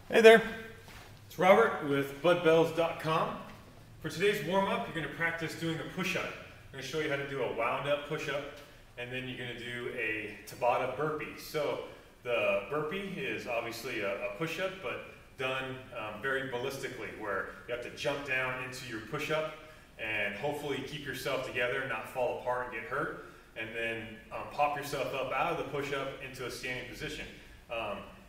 Hey there, it's Robert with budbells.com. For today's warm-up, you're going to practice doing a push-up. I'm going to show you how to do a wound-up push-up, and then you're going to do a Tabata burpee. So the burpee is obviously a push-up, but done very ballistically, where you have to jump down into your push-up and hopefully keep yourself together, not fall apart and get hurt, and then pop yourself up out of the push-up into a standing position.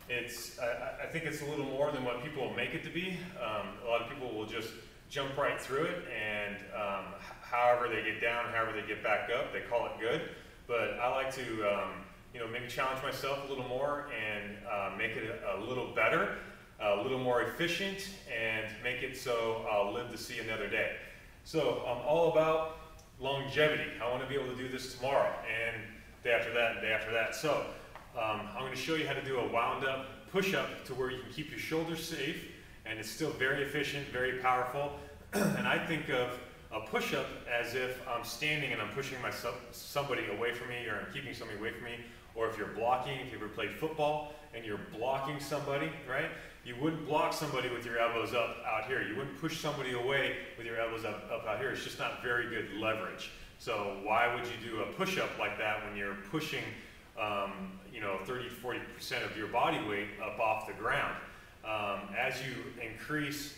I think it's a little more than what people make it to be. A lot of people will just jump right through it, and however they get down, however they get back up, they call it good. But I like to maybe challenge myself a little more and make it a little better, a little more efficient, and make it so I'll live to see another day. So I'm all about longevity. I want to be able to do this tomorrow and day after that and day after that. So I'm going to show you how to do a wound up push-up to where you can keep your shoulders safe, and it's still very efficient, very powerful. And I think of a push-up as if I'm standing and I'm pushing somebody away from me, or I'm keeping somebody away from me. Or if you're blocking, if you ever played football and you're blocking somebody, right? You wouldn't block somebody with your elbows up out here. You wouldn't push somebody away with your elbows up out here. It's just not very good leverage. So why would you do a push-up like that when you're pushing 30 to 40% of your body weight up off the ground? As you increase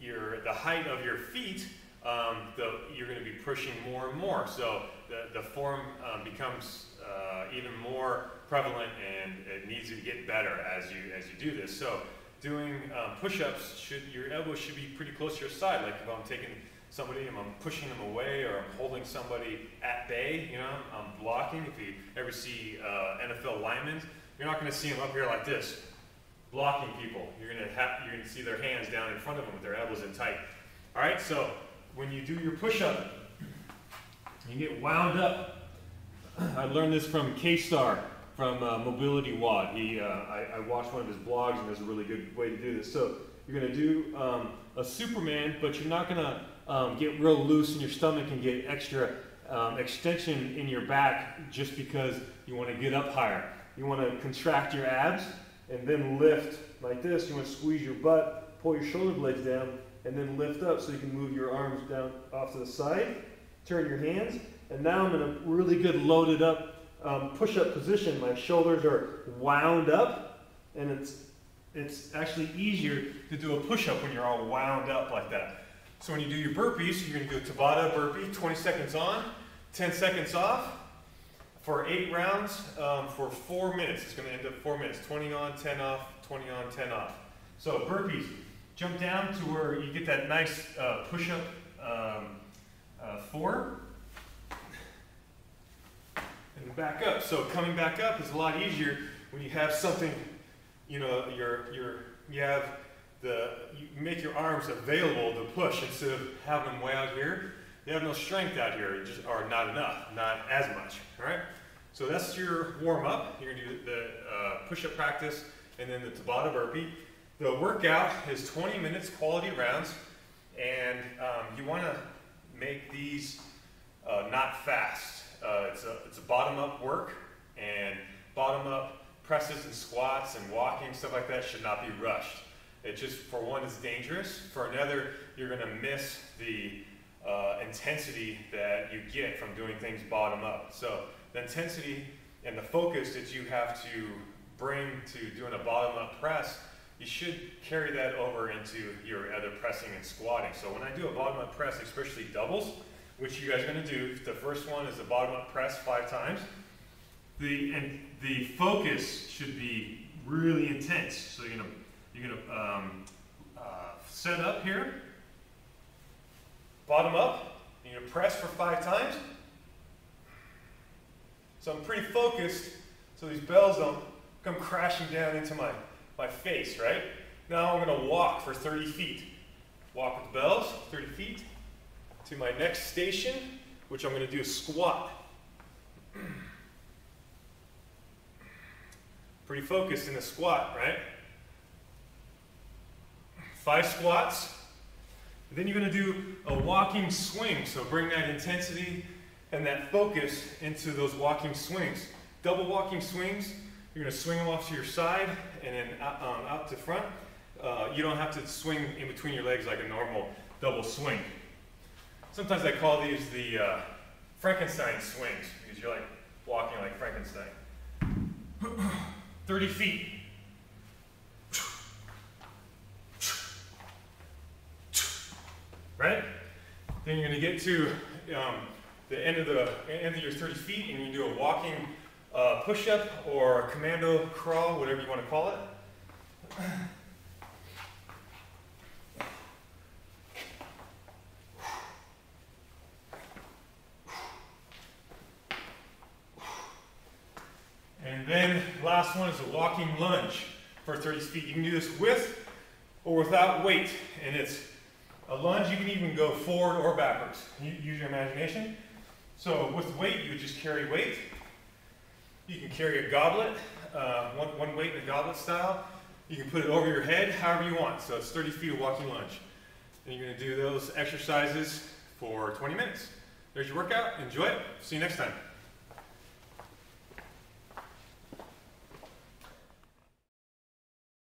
the height of your feet, you're going to be pushing more and more. So the form becomes even more prevalent, and it needs to get better as you do this. So doing push-ups, your elbows should be pretty close to your side. Like if I'm taking somebody and I'm pushing them away, or I'm holding somebody at bay, I'm blocking. If you ever see NFL linemen, you're not going to see them up here like this, blocking people. You're going to see their hands down in front of them with their elbows in tight. All right, so when you do your push-up, you get wound up. I learned this from K-Star from Mobility WOD. I watched one of his blogs, and there's a really good way to do this. So you're going to do a Superman, but you're not going to get real loose in your stomach and get extra extension in your back just because you want to get up higher. You want to contract your abs and then lift like this. You want to squeeze your butt, pull your shoulder blades down, and then lift up so you can move your arms down off to the side, turn your hands, and now I'm in a really good loaded up push-up position. My shoulders are wound up, and it's actually easier to do a push-up when you're all wound up like that. So when you do your burpees, you're going to do a Tabata burpee, 20 seconds on, 10 seconds off, for 8 rounds for 4 minutes. It's going to end up 4 minutes, 20 on, 10 off, 20 on, 10 off. So burpees, jump down to where you get that nice push-up 4, and back up. So coming back up is a lot easier when you have something, you make your arms available to push instead of having them way out here. You have no strength out here, or not enough, not as much. All right. So that's your warm up. You're gonna do the push-up practice and then the Tabata burpee. The workout is 20 minutes, quality rounds, and you want to make these not fast. It's a bottom-up work, and bottom-up presses and squats and walking, stuff like that, should not be rushed. It just, for one, is dangerous. For another, you're going to miss the intensity that you get from doing things bottom up. So the intensity and the focus that you have to bring to doing a bottom up press, you should carry that over into your other pressing and squatting. So when I do a bottom up press, especially doubles, which you guys are going to do, the first one is a bottom up press 5 times. The focus should be really intense. So you're gonna set up here, bottom up, you're gonna press for 5 times. So I'm pretty focused, so these bells don't come crashing down into my face, right? Now I'm gonna walk for 30 feet. Walk with the bells, 30 feet, to my next station, which I'm gonna do a squat. Pretty focused in the squat, right? 5 squats. Then you're going to do a walking swing. So bring that intensity and that focus into those walking swings. Double walking swings. You're going to swing them off to your side and then out to front. you don't have to swing in between your legs like a normal double swing. Sometimes I call these the Frankenstein swings because you're like walking like Frankenstein. 30 feet. Right? Then you're going to get to the end of your 30 feet, and you do a walking push-up or a commando crawl, whatever you want to call it. And then last one is a walking lunge for 30 feet. You can do this with or without weight, and it's a lunge. You can even go forward or backwards. Use your imagination. So with weight, you would just carry weight. You can carry a goblet, one weight in a goblet style. You can put it over your head, however you want. So it's 30 feet of walking lunge. And you're going to do those exercises for 20 minutes. There's your workout. Enjoy it. See you next time.